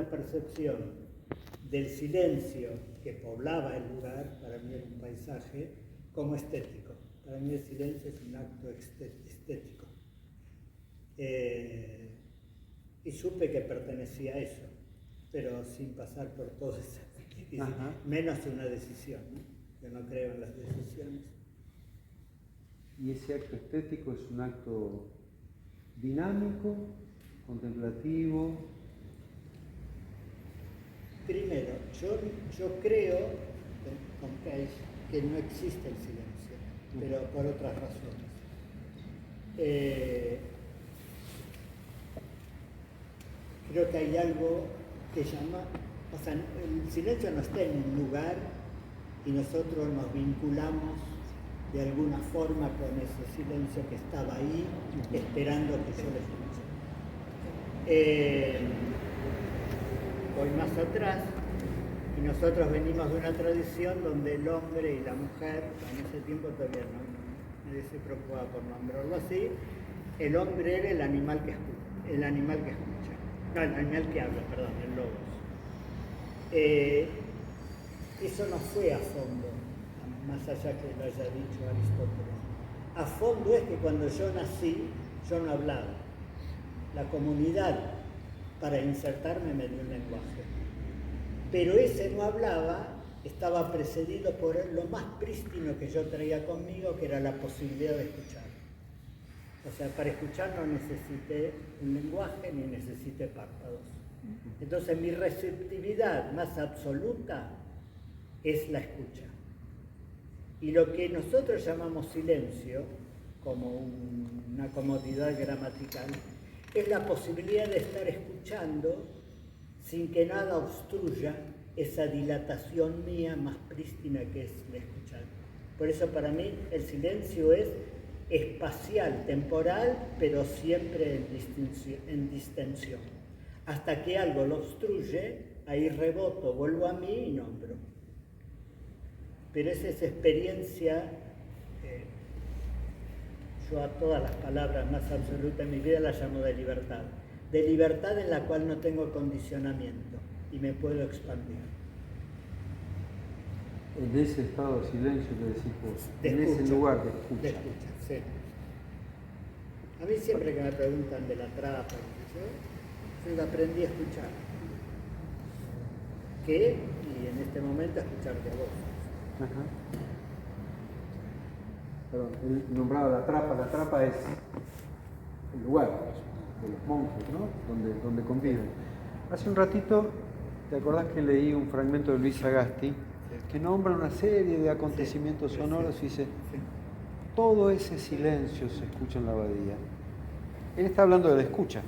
una percepción del silencio que poblaba el lugar, para mí era un paisaje, como estético. Para mí el silencio es un acto estético. Y supe que pertenecía a eso, pero sin pasar por todo eso, menos una decisión, ¿no? Yo no creo en las decisiones. ¿Y ese acto estético es un acto dinámico, contemplativo? Primero, yo creo, con Cage, que no existe el silencio, pero por otras razones. Creo que hay algo que llama, o sea, el silencio no está en un lugar y nosotros nos vinculamos de alguna forma con ese silencio que estaba ahí, esperando que yo lo escuche. Voy más atrás, y nosotros venimos de una tradición donde el hombre y la mujer, en ese tiempo todavía nadie se preocupaba por nombrarlo así, el hombre era el animal que escucha, el animal que habla, perdón, el logos. Eso no fue a fondo, más allá que lo haya dicho Aristóteles. A fondo es que cuando yo nací, yo no hablaba. La comunidad, para insertarme, me dio un lenguaje. Pero ese no hablaba, estaba precedido por lo más prístino que yo traía conmigo, que era la posibilidad de escuchar. O sea, para escuchar no necesité un lenguaje ni necesité párpados. Entonces mi receptividad más absoluta es la escucha. Y lo que nosotros llamamos silencio, como una comodidad gramatical, es la posibilidad de estar escuchando sin que nada obstruya esa dilatación mía más prístina que es la escuchar. Por eso para mí el silencio es espacial, temporal, pero siempre en distensión. Hasta que algo lo obstruye, ahí reboto, vuelvo a mí y nombro. Pero es esa experiencia, yo a todas las palabras más absolutas en mi vida las llamo de libertad en la cual no tengo condicionamiento y me puedo expandir. En ese estado de silencio que decís vos, en escucha, ese lugar de escucha. De escucha, sí. A mí siempre que me preguntan de la trapa, yo aprendí a escuchar. ¿Qué? Y en este momento a escucharte a vos. Ajá. Perdón, él nombraba la trapa es el lugar de los monjes, ¿no? Donde conviven. Hace un ratito, ¿te acordás que leí un fragmento de Luis Sagasti que nombra una serie de acontecimientos sonoros y dice, todo ese silencio se escucha en la abadía? Él está hablando de la escucha,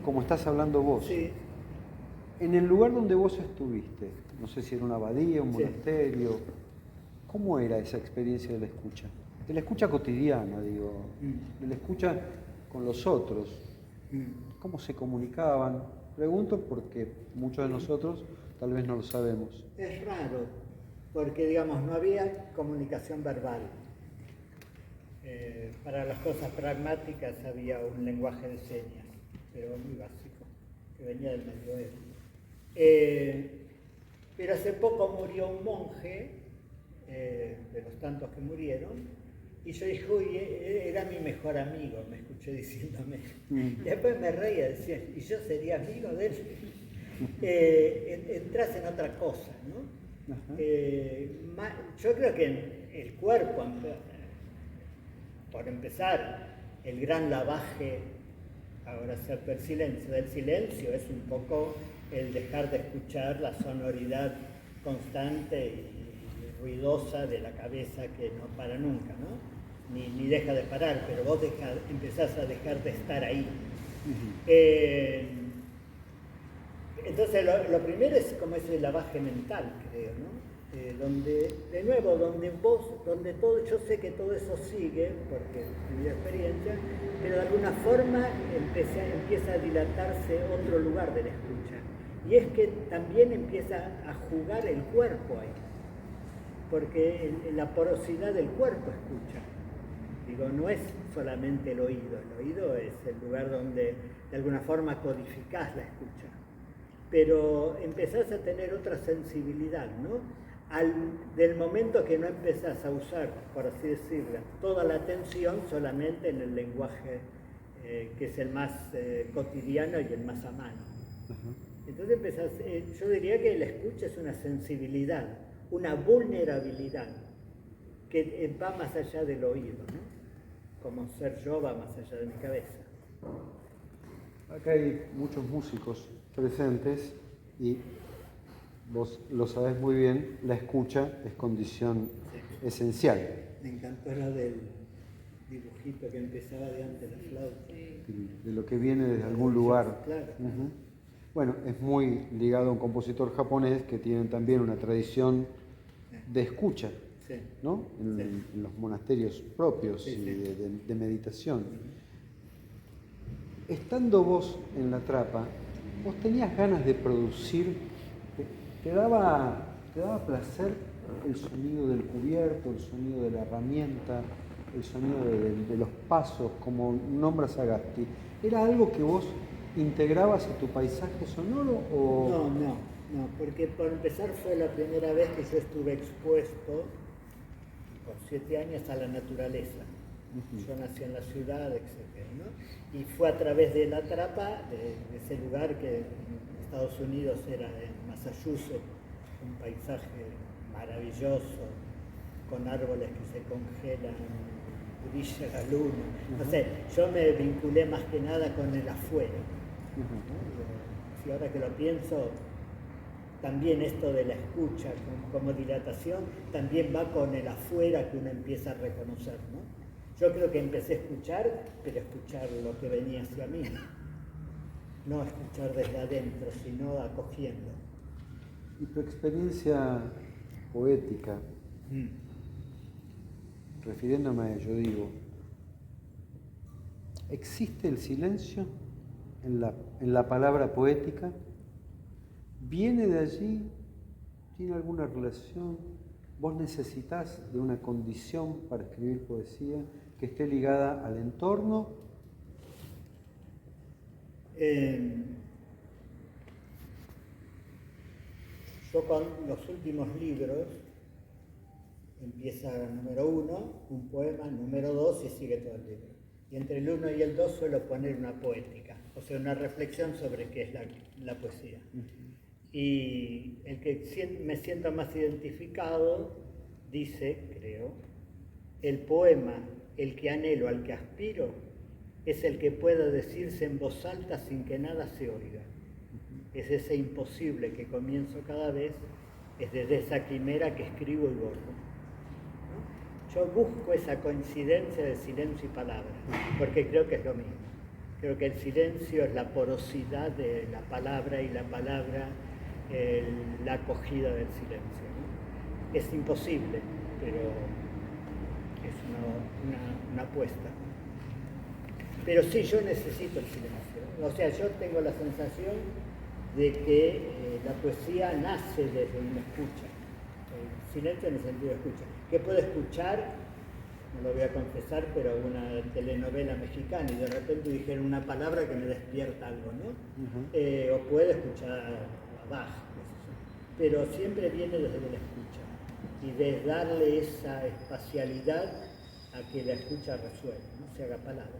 como estás hablando vos. Sí. En el lugar donde vos estuviste, no sé si era una abadía, un monasterio, ¿cómo era esa experiencia de la escucha? De la escucha cotidiana, digo, de la escucha con los otros. ¿Cómo se comunicaban? Pregunto porque muchos de nosotros tal vez no lo sabemos. Es raro, porque digamos, no había comunicación verbal. Para las cosas pragmáticas había un lenguaje de señas, pero muy básico, que venía del medioevo. Pero hace poco murió un monje, de los tantos que murieron, y yo dije, uy, era mi mejor amigo, me escuché diciéndome. Y después me reía, decía, ¿y yo sería amigo de él? Entras en otra cosa, ¿no? Yo creo que el cuerpo, por empezar, el gran lavaje, ahora acerca del silencio es un poco el dejar de escuchar la sonoridad constante y ruidosa de la cabeza que no para nunca, ¿no? Ni deja de parar, pero vos empezás a dejar de estar ahí. Entonces lo primero es como ese lavaje mental, creo, ¿no? Donde todo, yo sé que todo eso sigue, porque mi experiencia, pero de alguna forma empieza a dilatarse otro lugar de la escucha. Y es que también empieza a jugar el cuerpo ahí, porque la porosidad del cuerpo escucha. Digo, no es solamente el oído es el lugar donde de alguna forma codificás la escucha. pero empezás a tener otra sensibilidad, ¿no? Del momento que no empezás a usar, por así decirlo, toda la atención solamente en el lenguaje que es el más cotidiano y el más a mano. Entonces empezás, yo diría que la escucha es una sensibilidad, una vulnerabilidad que va más allá del oído, ¿no? Como ser yo va más allá de mi cabeza. Acá hay muchos músicos presentes y vos lo sabés muy bien, la escucha es condición esencial. Me encantó la del dibujito que empezaba de antes la flauta. De lo que viene desde algún lugar. Claro. Bueno, es muy ligado a un compositor japonés que tiene también una tradición de escucha, ¿no? En los monasterios propios y de meditación. Estando vos en la trapa, vos tenías ganas de producir, te daba placer el sonido del cubierto, el sonido de la herramienta, el sonido de los pasos, como nombra Sagasti. ¿Era algo que vos integrabas a tu paisaje sonoro o...? No, porque por empezar fue la primera vez que yo estuve expuesto por 7 años a la naturaleza. Yo nací en la ciudad, etc., ¿no? Y fue a través de la trapa, de ese lugar que en Estados Unidos era en Massachusetts, un paisaje maravilloso, con árboles que se congelan, brilla la luna. No sé, yo me vinculé más que nada con el afuera. ¿No? Si ahora que lo pienso, también esto de la escucha como dilatación, también va con el afuera que uno empieza a reconocer, ¿no? Yo creo que empecé a escuchar, pero escuchar lo que venía hacia mí. No escuchar desde adentro, sino acogiendo. ¿Y tu experiencia poética? Refiriéndome a ello, digo, ¿existe el silencio en la palabra poética? ¿Viene de allí? ¿Tiene alguna relación? ¿Vos necesitas de una condición para escribir poesía que esté ligada al entorno? Yo con los últimos libros empieza número 1, un poema, número 2 y sigue todo el libro. Y entre el 1 y el 2 suelo poner una poética, o sea, una reflexión sobre qué es la poesía. Y el que me siento más identificado dice, creo, el poema, el que anhelo, al que aspiro, es el que pueda decirse en voz alta sin que nada se oiga. Es ese imposible que comienzo cada vez, es desde esa quimera que escribo y borro. ¿No? Yo busco esa coincidencia de silencio y palabra, porque creo que es lo mismo. Creo que el silencio es la porosidad de la palabra y la palabra la acogida del silencio, ¿no? Es imposible, pero es una apuesta. Pero sí, yo necesito el silencio. O sea, yo tengo la sensación de que la poesía nace desde una escucha. El silencio en el sentido de escucha. ¿Qué puedo escuchar? No lo voy a confesar, pero una telenovela mexicana y de repente dijeron una palabra que me despierta algo, ¿no? O puedo escuchar a Bach, pero siempre viene desde la escucha y de darle esa espacialidad a que la escucha resuene, ¿no? Se haga palabra.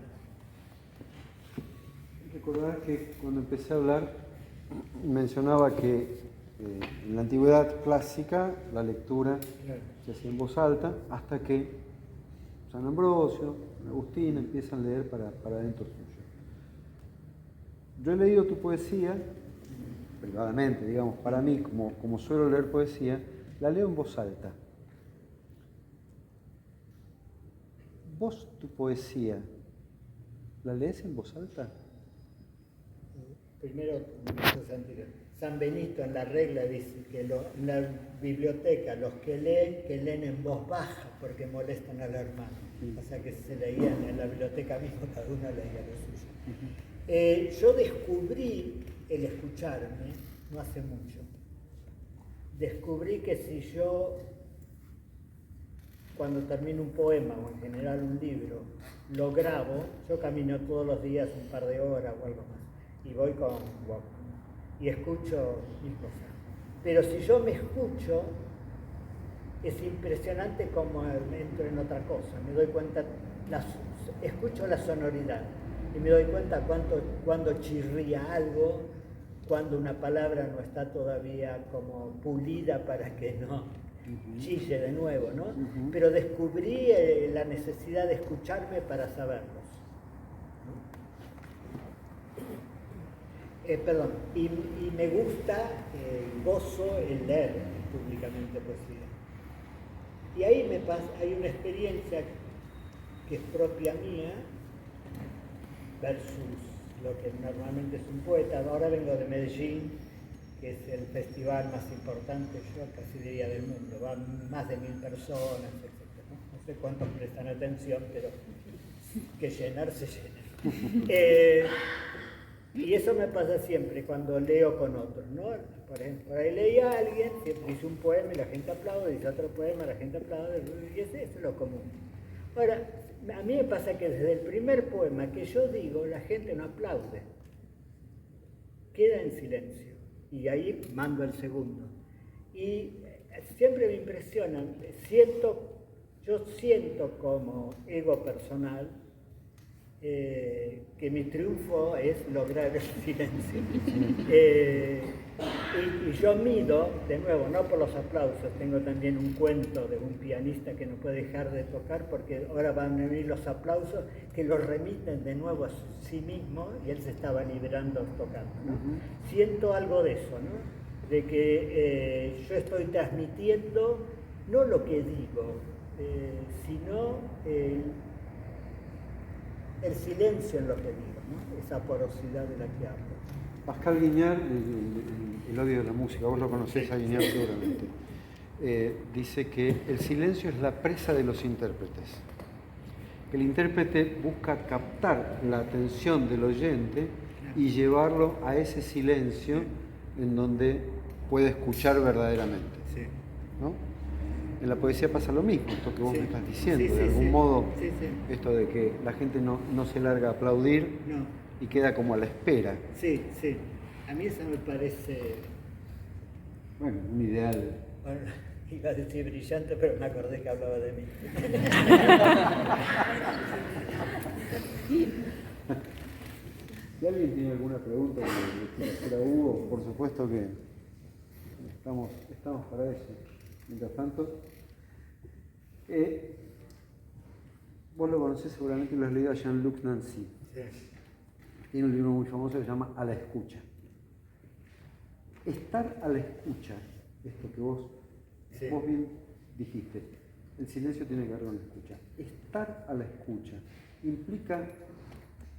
Recordar que cuando empecé a hablar mencionaba que en la antigüedad clásica la lectura se hacía en voz alta hasta que San Ambrosio, Agustín empiezan a leer para adentro suyo. Yo he leído tu poesía, privadamente, digamos, para mí, como suelo leer poesía, la leo en voz alta. ¿Vos tu poesía la lees en voz alta? Primero, San Benito en la regla dice que en la biblioteca los que leen en voz baja porque molestan al hermano. O sea que se leían en la biblioteca mismo, cada uno leía lo suyo. Yo descubrí el escucharme no hace mucho. Descubrí que si yo, cuando termino un poema o en general un libro, lo grabo, yo camino todos los días un par de horas o algo más. Y voy con y escucho mis cosas. Pero si yo me escucho, es impresionante como entro en otra cosa. Me doy cuenta, escucho la sonoridad y me doy cuenta cuando chirría algo, cuando una palabra no está todavía como pulida para que no chille de nuevo, ¿no? Pero descubrí la necesidad de escucharme para saberlos. Perdón, y me gusta, gozo el leer públicamente poesía. Y ahí hay una experiencia que es propia mía versus lo que normalmente es un poeta. Ahora vengo de Medellín, que es el festival más importante, yo casi diría del mundo, van más de 1000 personas, etc. No sé cuántos prestan atención, pero que llenar se llena. Y eso me pasa siempre cuando leo con otros, ¿no? Por ejemplo, por ahí leí a alguien, siempre dice un poema y la gente aplaude, dice otro poema, la gente aplaude, y eso es lo común. Ahora, a mí me pasa que desde el primer poema que yo digo, la gente no aplaude, queda en silencio, y ahí mando el segundo. Y siempre me impresionan, yo siento como ego personal, que mi triunfo es lograr el silencio. Y yo mido, de nuevo, no por los aplausos, tengo también un cuento de un pianista que no puede dejar de tocar porque ahora van a venir los aplausos que lo remiten de nuevo a sí mismo y él se estaba liberando tocando, ¿no? Siento algo de eso, ¿no? De que yo estoy transmitiendo no lo que digo, sino el silencio en lo que digo, ¿no? Esa porosidad de la que hablo. Pascal Guignard, el odio de la música, vos lo conocés a Guignard seguramente, dice que el silencio es la presa de los intérpretes. El intérprete busca captar la atención del oyente y llevarlo a ese silencio en donde puede escuchar verdaderamente, ¿no? En la poesía pasa lo mismo, esto que vos me estás diciendo, de algún modo, esto de que la gente no se larga a aplaudir y queda como a la espera. Sí, a mí eso me parece... Bueno, un ideal. Bueno, iba a decir brillante, pero me acordé que hablaba de mí. Si alguien tiene alguna pregunta para Hugo, por supuesto que estamos para eso. Mientras tanto, vos lo conocés seguramente, lo has leído a Jean-Luc Nancy. Sí. Tiene un libro muy famoso que se llama A la escucha. Estar a la escucha, esto que vos bien dijiste, el silencio tiene que ver con la escucha. Estar a la escucha implica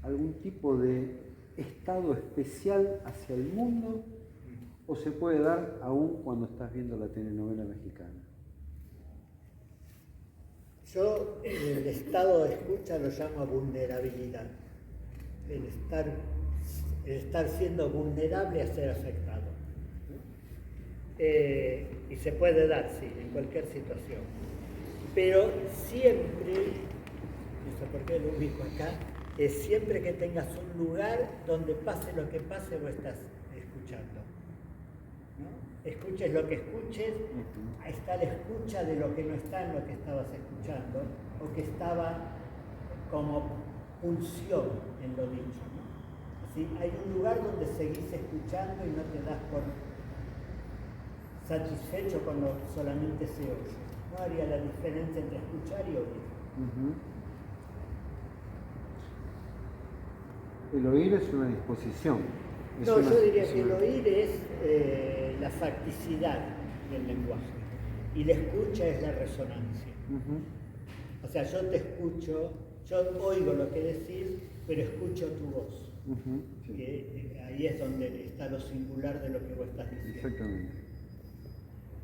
algún tipo de estado especial hacia el mundo o se puede dar aún cuando estás viendo la telenovela mexicana. Yo el estado de escucha lo llamo vulnerabilidad. El estar siendo vulnerable a ser afectado. Y se puede dar, sí, en cualquier situación. Pero siempre, no sé por qué lo ubico acá, es siempre que tengas un lugar donde pase lo que pase, vos estás escuchando. ¿No? Escuches lo que escuches, está la escucha de lo que no está en lo que estabas escuchando, o que estaba como pulsión en lo dicho, ¿no? ¿Sí? Hay un lugar donde seguís escuchando y no te das por satisfecho cuando solamente se oye. No haría la diferencia entre escuchar y oír. El oír es una disposición. Yo diría que el oír es la facticidad del lenguaje y la escucha es la resonancia. O sea, yo te escucho, yo oigo lo que decís, pero escucho tu voz. Que ahí es donde está lo singular de lo que vos estás diciendo. Exactamente.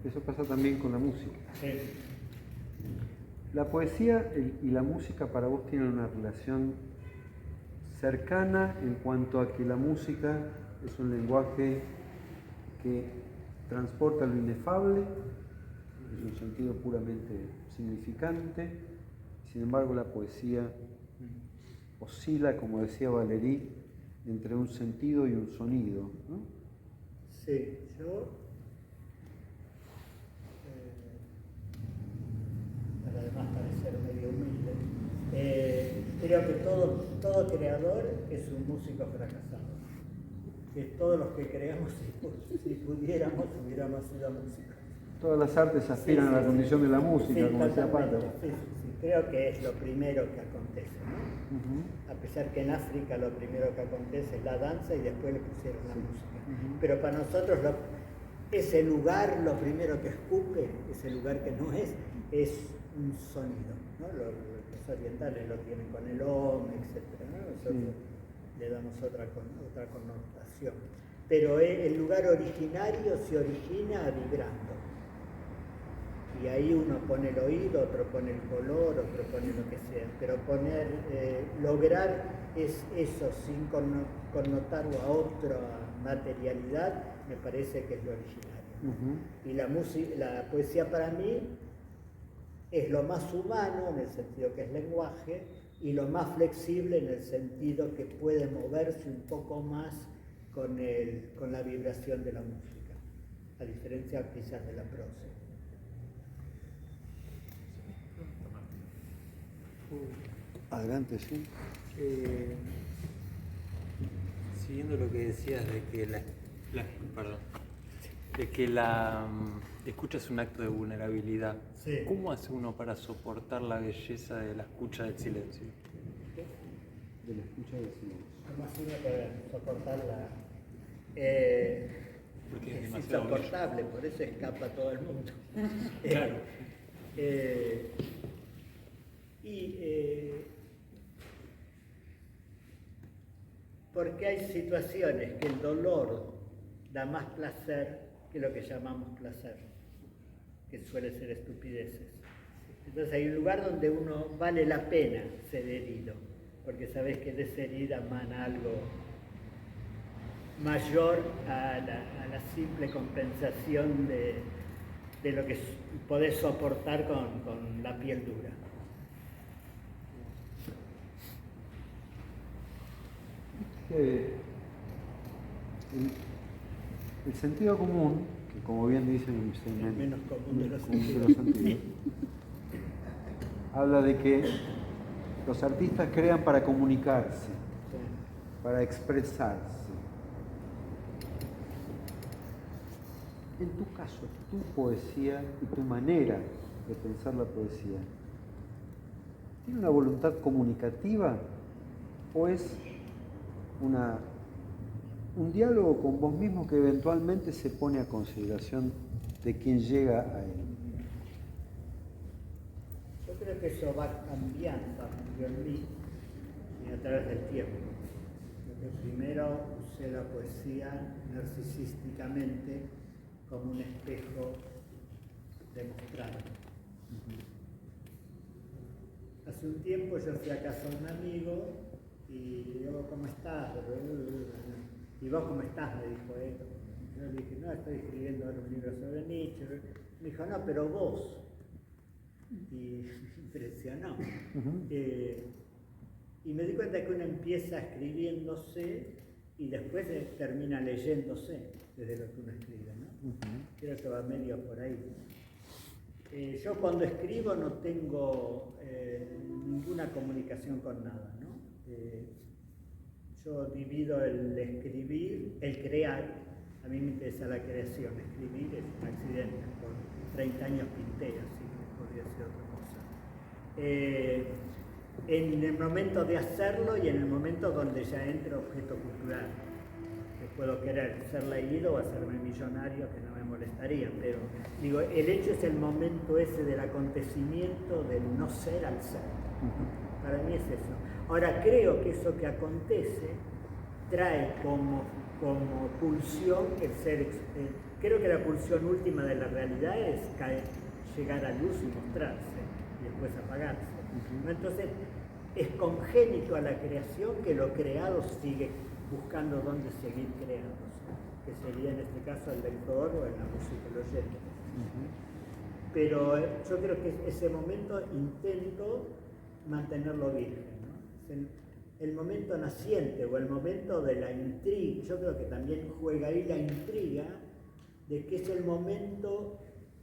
Eso pasa también con la música. Sí. La poesía y la música para vos tienen una relación cercana en cuanto a que la música es un lenguaje que transporta lo inefable, es un sentido puramente significante, sin embargo la poesía oscila, como decía Valéry, entre un sentido y un sonido, ¿no? Sí, yo, para además parecer medio humilde, creo que todo creador es un músico fracasado. Que todos los que creamos, si pudiéramos, hubiéramos sido músicos. Todas las artes aspiran a la condición de la música, como decía Pater. Sí, creo que es lo primero que acontece, ¿no? A pesar que en África lo primero que acontece es la danza y después le pusieron la música. Pero para nosotros ese lugar, lo primero que escupe, ese lugar que no es un sonido, ¿no? Los orientales lo tienen con el om, etc., ¿no? Nosotros le damos otra connotación. Pero el lugar originario se origina vibrando. Y ahí uno pone el oído, otro pone el color, otro pone lo que sea. Pero lograr eso sin connotarlo a otra materialidad, me parece que es lo originario. Y la poesía para mí es lo más humano en el sentido que es lenguaje y lo más flexible en el sentido que puede moverse un poco más con la vibración de la música, a diferencia quizás de la prosa. Adelante, sí. Siguiendo lo que decías de que la escucha es un acto de vulnerabilidad. Sí. ¿Cómo hace uno para soportar la belleza de la escucha del silencio? De la escucha del silencio. ¿Cómo hace uno para soportarla? Porque es Es demasiado insoportable, por eso escapa todo el mundo. Claro. Porque hay situaciones que el dolor da más placer que lo que llamamos placer, que suele ser estupideces. Entonces hay un lugar donde uno vale la pena ser herido, porque sabes que de esa herida mana algo mayor a la simple compensación de lo que podés soportar con la piel dura. El sentido común, que como bien dicen El menos común de los sentidos, habla de que los artistas crean para comunicarse, para expresarse. En tu caso, tu poesía y tu manera de pensar la poesía, ¿tiene una voluntad comunicativa o es un diálogo con vos mismo que eventualmente se pone a consideración de quien llega a él? Yo creo que eso va cambiando en mí y a través del tiempo. Porque primero usé la poesía narcisísticamente como un espejo demostrado. Hace un tiempo yo fui a casa de un amigo y le digo, ¿cómo estás? ¿Y vos cómo estás? Me dijo él. Yo le dije, no, estoy escribiendo ahora un libro sobre Nietzsche. Me dijo, no, pero vos. Y me impresionó. Y me di cuenta que uno empieza escribiéndose y después termina leyéndose desde lo que uno escribe, ¿no? Creo que va medio por ahí. Yo cuando escribo no tengo ninguna comunicación con nada, ¿no? Yo divido el escribir, el crear. A mí me interesa la creación, escribir es un accidente. Por 30 años pinté, así que podría ser otra cosa. En el momento de hacerlo y en el momento donde ya entra objeto cultural, que puedo querer ser leído o hacerme millonario, que no me molestaría, pero digo, el hecho es el momento ese del acontecimiento del no ser al ser. Para mí es eso. Ahora creo que eso que acontece trae como pulsión el ser. Creo que la pulsión última de la realidad es llegar a luz y mostrarse y después apagarse. Entonces es congénito a la creación que lo creado sigue buscando dónde seguir creándose, que sería en este caso el lector o en la música el oyente. Pero yo creo que ese momento intento mantenerlo virgen, ¿no? el momento naciente o el momento de la intriga. Yo creo que también juega ahí la intriga de que es el momento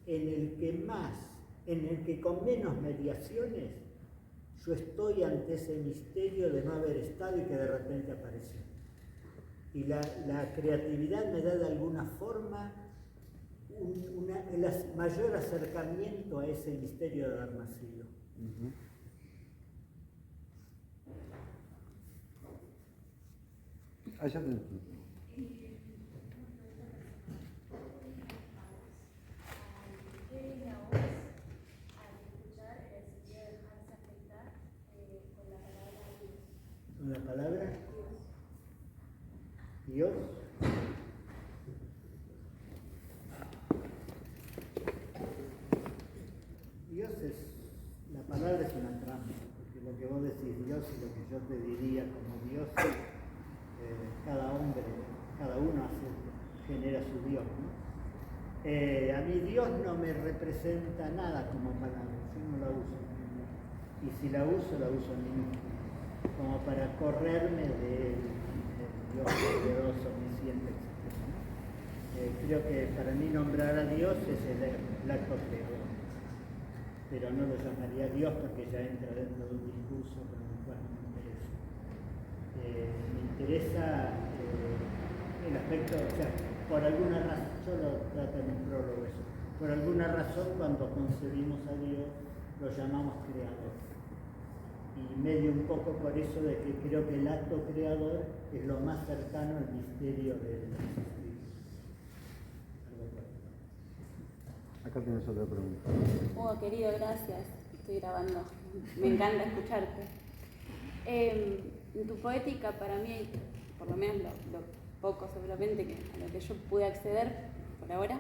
en el que con menos mediaciones yo estoy ante ese misterio de no haber estado y que de repente apareció. Y la creatividad me da de alguna forma el mayor acercamiento a ese misterio de haber nacido. Allá te... ¿Con la palabra? Dios. Dios la palabra es una trampa, porque lo que vos decís Dios y lo que yo te diría como Dios, cada uno genera su Dios, ¿no? A mí Dios no me representa nada como palabra, yo no la uso. Y si la uso en mí mismo, como para correrme del Dios poderoso, omnisciente, etc. Creo que para mí nombrar a Dios es el acto creador, pero no lo llamaría Dios porque ya entra dentro de un discurso con el cual no me interesa. Me interesa el aspecto, o sea, por alguna razón, yo lo trato en un prólogo eso, por alguna razón cuando concebimos a Dios lo llamamos creador. Y medio un poco por eso de que creo que el acto creador es lo más cercano al misterio del existir. Acá tienes otra pregunta. Hugo, querido, gracias. Estoy grabando. Me encanta escucharte. En tu poética, para mí, por lo menos lo poco seguramente a lo que yo pude acceder por ahora,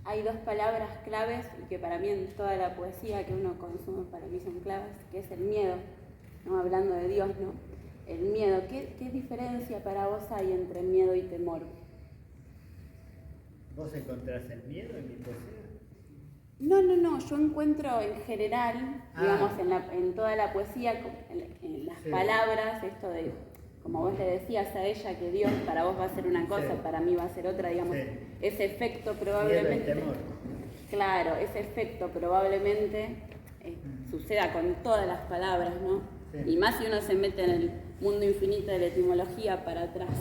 hay dos palabras claves y que para mí en toda la poesía que uno consume para mí son claves, que es el miedo, ¿no? Hablando de Dios, ¿no? El miedo. ¿Qué diferencia para vos hay entre miedo y temor? ¿Vos encontrás el miedo en mi poesía? No, yo encuentro en general, digamos, en toda la poesía, en las palabras, esto de, como vos le decías a ella, que Dios para vos va a ser una cosa, para mí va a ser otra, digamos, ese efecto probablemente... Miedo y temor. Claro, ese efecto probablemente suceda con todas las palabras, ¿no? Sí. Y más si uno se mete en el mundo infinito de la etimología para atrás.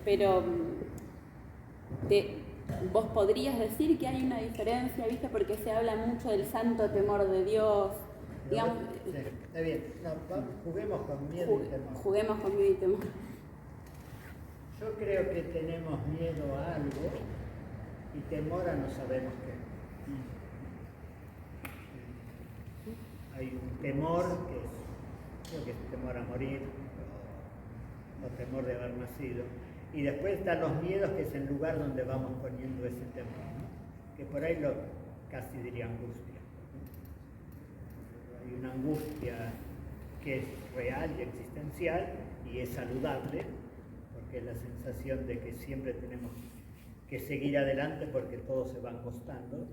Pero... vos podrías decir que hay una diferencia, ¿viste? Porque se habla mucho del santo temor de Dios, digamos. Sí, está bien. No, juguemos con miedo y temor. Juguemos con miedo y temor. Yo creo que tenemos miedo a algo y temor a no sabemos qué. Hay un temor creo que es temor a morir o temor de haber nacido. Y después están los miedos, que es el lugar donde vamos poniendo ese temor, ¿no? Que por ahí casi diría angustia. Hay una angustia que es real y existencial y es saludable, porque es la sensación de que siempre tenemos que seguir adelante porque todos se van costando.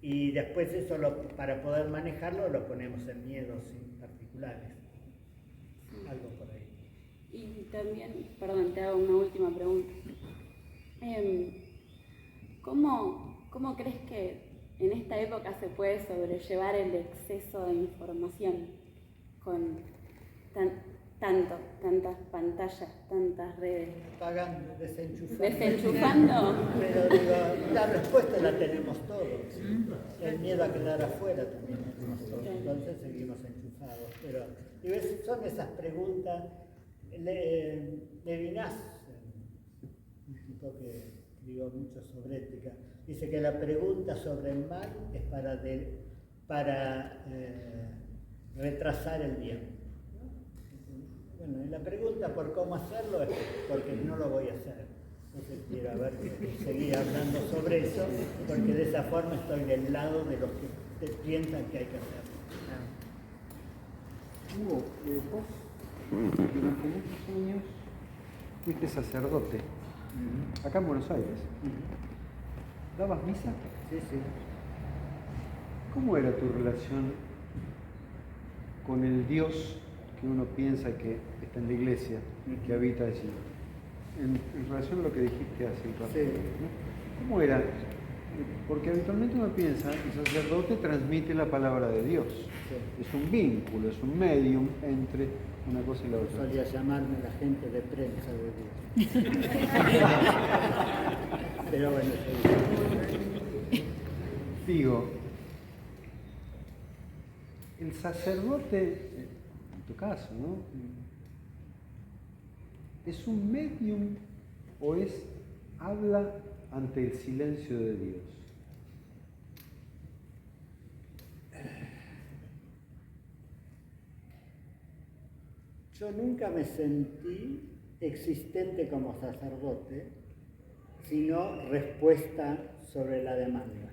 Y después eso, para poder manejarlo, lo ponemos en miedos particulares. Algo por ahí. Y también, perdón, te hago una última pregunta. ¿Cómo crees que en esta época se puede sobrellevar el exceso de información con tantas pantallas, tantas redes? Apagando, desenchufando. ¿Desenchufando? Pero digo, la respuesta la tenemos todos. El miedo a quedar afuera también lo tenemos todos. Entonces seguimos enchufados. Pero digo, son esas preguntas. Levinas, un tipo que escribió mucho sobre ética, dice que la pregunta sobre el mal es para retrasar el bien. Bueno, y la pregunta por cómo hacerlo es porque no lo voy a hacer. Entonces quiero seguir hablando sobre eso, porque de esa forma estoy del lado de los que piensan que hay que hacerlo. Hugo, vos durante muchos años fuiste sacerdote, acá en Buenos Aires. ¿Dabas misa? Sí. ¿Cómo era tu relación con el Dios que uno piensa que está en la iglesia, que habita allí. En relación a lo que dijiste hace un rato, Sí. ¿no? ¿Cómo era? Porque habitualmente uno piensa que el sacerdote transmite la palabra de Dios. Sí. Es un vínculo, es un medium entre una cosa y la otra. Solía llamarme la gente de prensa de Dios. Pero bueno, sí. Digo, el sacerdote, en tu caso, ¿no? ¿Es un medium o habla ante el silencio de Dios? Yo nunca me sentí existente como sacerdote, sino respuesta sobre la demanda.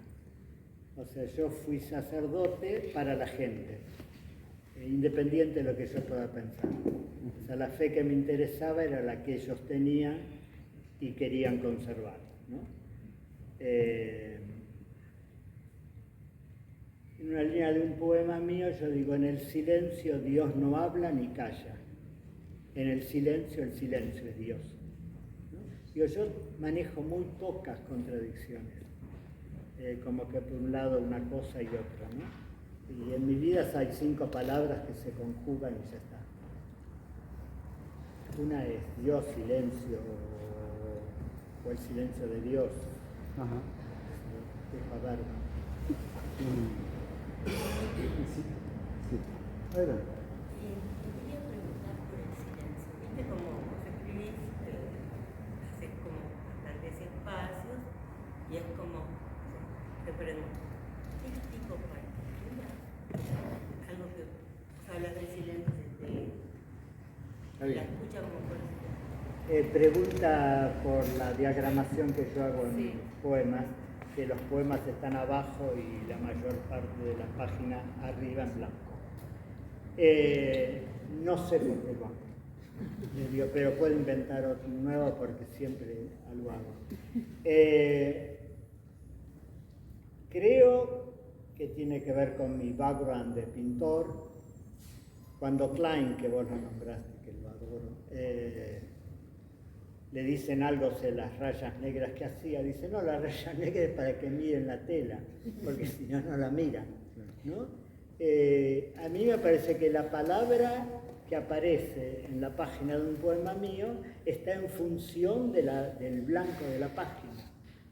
O sea, yo fui sacerdote para la gente, independiente de lo que yo pueda pensar. O sea, la fe que me interesaba era la que ellos tenían y querían conservar, ¿no? En una línea de un poema mío yo digo, en el silencio Dios no habla ni calla. En el silencio es Dios, ¿no? Digo, yo manejo muy pocas contradicciones, como que por un lado una cosa y otra, ¿no? Y en mi vida hay 5 palabras que se conjugan y ya está. Una es Dios, silencio, o el silencio de Dios. Ajá. Deja verlo. Sí. Adelante. Quería preguntar por el silencio. ¿Viste cómo vos escribís? Haces como bastantes espacios y es como, te pregunto, ¿qué tipo particular? Algo que, o sea, hablas del silencio, la escucha como por Pregunta por la diagramación que yo hago en Sí. poemas, que los poemas están abajo y la mayor parte de la página arriba en blanco. No sé por qué lo hago, pero puedo inventar otro nuevo porque siempre algo hago. Creo que tiene que ver con mi background de pintor. Cuando Klein, que vos lo nombraste, que lo adoro, le dicen algo de las rayas negras que hacía, dice, no, la raya negra es para que miren la tela, porque si no, no la miran, ¿no? A mí me parece que la palabra que aparece en la página de un poema mío está en función del blanco de la página,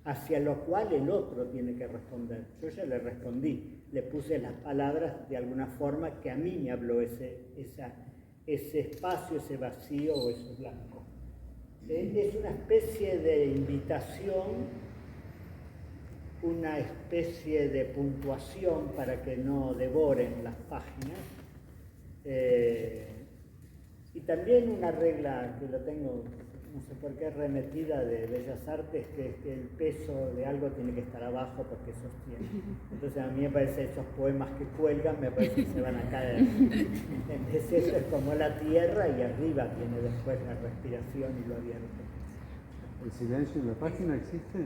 hacia lo cual el otro tiene que responder. Yo ya le respondí, le puse las palabras de alguna forma que a mí me habló ese espacio, ese vacío o ese blanco. Es una especie de invitación, una especie de puntuación para que no devoren las páginas, y también una regla que lo tengo, no sé por qué, remetida de Bellas Artes, que es que el peso de algo tiene que estar abajo porque sostiene. Entonces a mí me parece esos poemas que cuelgan, me parece que se van a caer. Entonces eso es como la tierra y arriba tiene después la respiración y lo abierto. ¿El silencio en la página existe?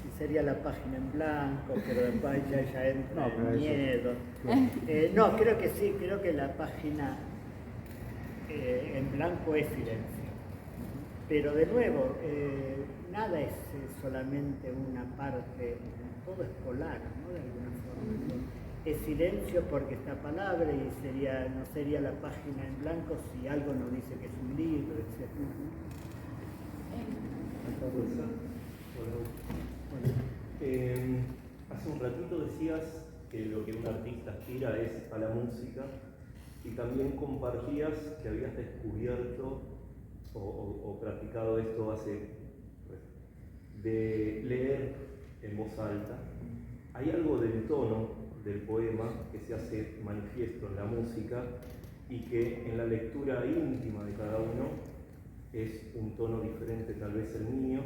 Y sería la página en blanco, pero después ya entra el miedo. No, creo que sí, creo que la página en blanco es silencio. Pero de nuevo, nada es solamente una parte, todo es polar, ¿no? De alguna forma. Es silencio porque esta palabra y no sería la página en blanco si algo nos dice que es un libro, etc. Hace un ratito decías que lo que un artista aspira es a la música y también compartías que habías descubierto o practicado esto de leer en voz alta. Hay algo del tono del poema que se hace manifiesto en la música y que en la lectura íntima de cada uno es un tono diferente, tal vez el mío,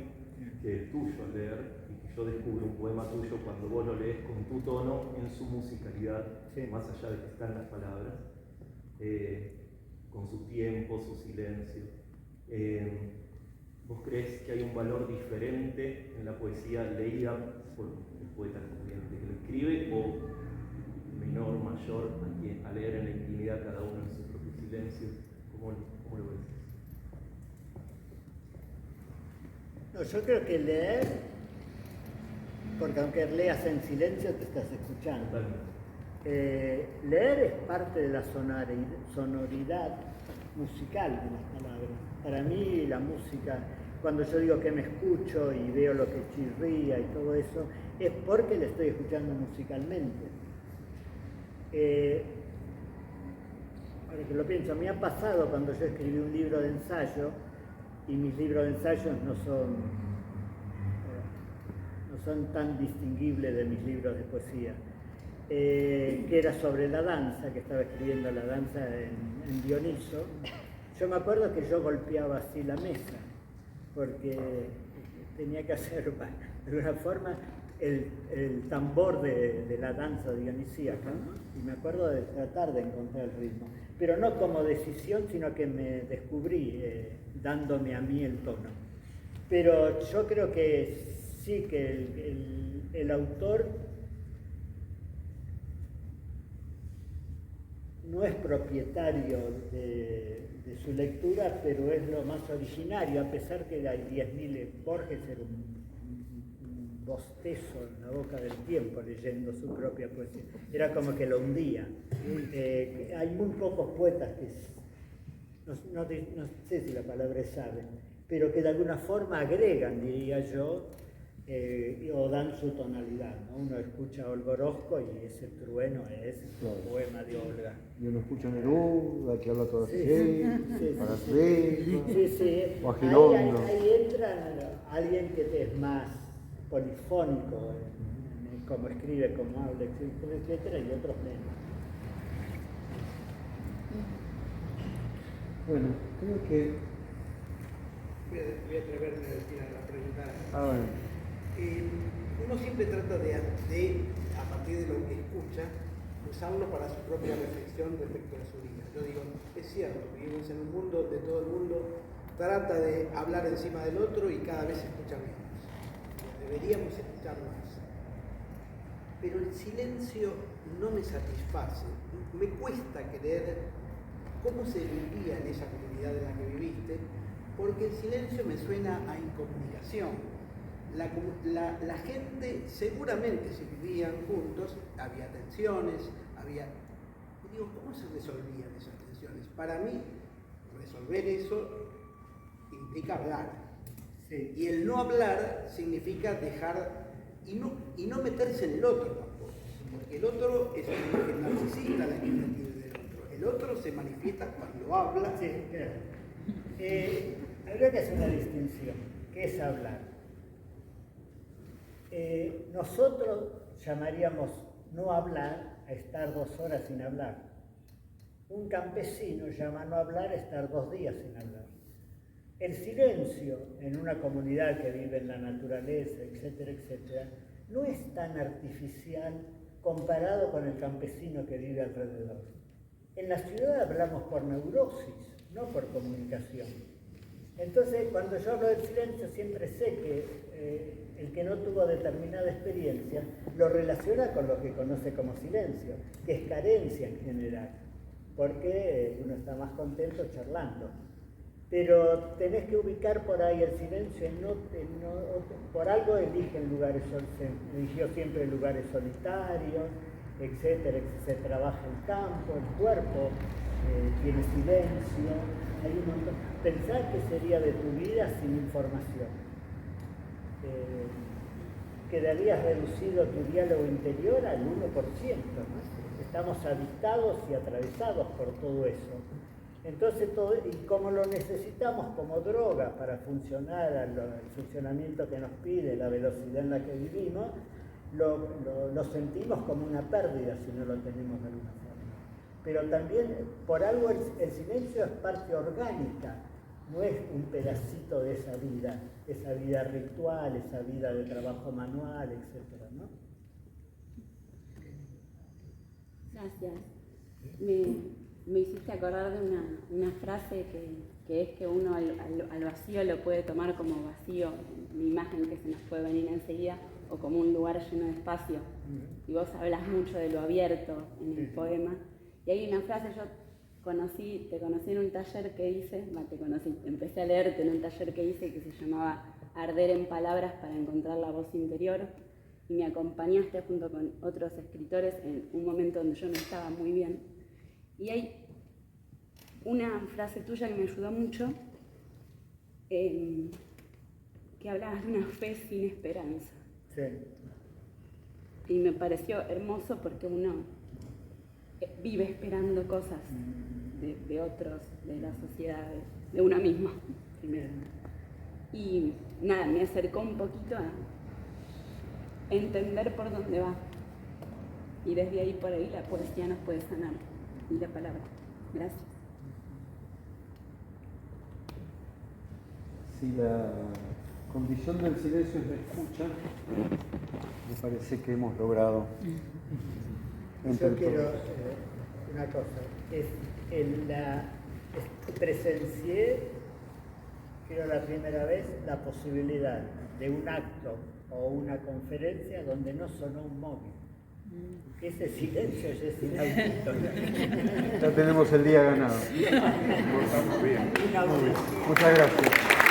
que el tuyo al leer, y que yo descubro un poema tuyo cuando vos lo lees con tu tono en su musicalidad, sí, más allá de que están las palabras, con su tiempo, su silencio. ¿Vos crees que hay un valor diferente en la poesía leída por el poeta corriente que lo escribe o menor, mayor a leer en la intimidad cada uno en su propio silencio? ¿Cómo lo ves? No, yo creo que leer, porque aunque leas en silencio te estás escuchando. Leer es parte de la sonoridad musical de las palabras. Para mí la música, cuando yo digo que me escucho y veo lo que chirría y todo eso, es porque le estoy escuchando musicalmente. Ahora que lo pienso, me ha pasado cuando yo escribí un libro de ensayo, y mis libros de ensayos no son tan distinguibles de mis libros de poesía, que era sobre la danza, que estaba escribiendo la danza en Dioniso. Yo me acuerdo que yo golpeaba así la mesa, porque tenía que hacer, de alguna forma, el tambor de la danza dionisíaca, ¿no? Y me acuerdo de tratar de encontrar el ritmo, pero no como decisión, sino que me descubrí dándome a mí el tono. Pero yo creo que sí, que el autor no es propietario de su lectura, pero es lo más originario, a pesar que hay 10.000, Borges era un bostezo en la boca del tiempo leyendo su propia poesía, era como que lo hundía. Hay muy pocos poetas que, no sé si la palabra es saben, pero que de alguna forma agregan, diría yo, o dan su tonalidad, ¿no? Uno escucha a Olga Orozco y ese trueno es un poema de Olga. Y uno escucha a Neruda, que habla todo así, o a Girondo. Ahí entra alguien que es más polifónico, como escribe, como habla, etcétera, y otros menos. Bueno, creo que... Voy a atreverme a decir a la pregunta. Bueno. Uno siempre trata de, a partir de lo que escucha, usarlo para su propia reflexión respecto a su vida. Yo digo, es cierto, vivimos en un mundo donde todo el mundo trata de hablar encima del otro y cada vez se escucha menos. Deberíamos escuchar más. Pero el silencio no me satisface. Me cuesta creer cómo se vivía en esa comunidad en la que viviste, porque el silencio me suena a incomunicación. La gente, seguramente si vivían juntos, había tensiones, y digo, ¿cómo se resolvían esas tensiones? Para mí, resolver eso implica hablar. Sí. Y el no hablar significa dejar, y no meterse en el otro tampoco, porque el otro es el narcisista la que tiene del otro. El otro se manifiesta cuando habla. Sí, claro. Habría que hacer una distinción. ¿Qué es hablar? Nosotros llamaríamos no hablar a estar 2 horas sin hablar. Un campesino llama no hablar a estar 2 días sin hablar. El silencio en una comunidad que vive en la naturaleza, etcétera, etcétera, no es tan artificial comparado con el campesino que vive alrededor. En la ciudad hablamos por neurosis, no por comunicación. Entonces, cuando yo hablo del silencio, siempre sé que el que no tuvo determinada experiencia lo relaciona con lo que conoce como silencio, que es carencia en general, porque uno está más contento charlando. Pero tenés que ubicar por ahí el silencio, por algo eligió siempre lugares solitarios, etcétera, se trabaja el campo, el cuerpo tiene silencio, hay un montón. Pensar que sería de tu vida sin información. Quedarías reducido tu diálogo interior al 1%, ¿no? Estamos habitados y atravesados por todo eso. Entonces, y como lo necesitamos como droga para funcionar al funcionamiento que nos pide la velocidad en la que vivimos, lo sentimos como una pérdida si no lo tenemos de alguna forma. Pero también, por algo, el silencio es parte orgánica, no es un pedacito de esa vida ritual, esa vida de trabajo manual, etc., ¿no? Gracias. Me hiciste acordar de una frase que es que uno al vacío lo puede tomar como vacío, una imagen que se nos puede venir enseguida, o como un lugar lleno de espacio. Y vos hablas mucho de lo abierto en el poema. Y hay una frase, yo te conocí en un taller que hice, empecé a leerte en un taller que hice que se llamaba Arder en palabras para encontrar la voz interior, y me acompañaste junto con otros escritores en un momento donde yo no estaba muy bien. Y hay una frase tuya que me ayudó mucho, que hablabas de una fe sin esperanza. Sí. Y me pareció hermoso porque uno vive esperando cosas de otros, de la sociedad, de uno mismo primero. Y nada, me acercó un poquito a entender por dónde va. Y desde ahí por ahí la poesía nos puede sanar. Y la palabra. Gracias. Si la condición del silencio es la escucha, me parece que hemos logrado. Yo quiero una cosa, presencié, creo la primera vez, la posibilidad de un acto o una conferencia donde no sonó un móvil. Que ese silencio ya es inaudito. Ya tenemos el día ganado. Muchas gracias.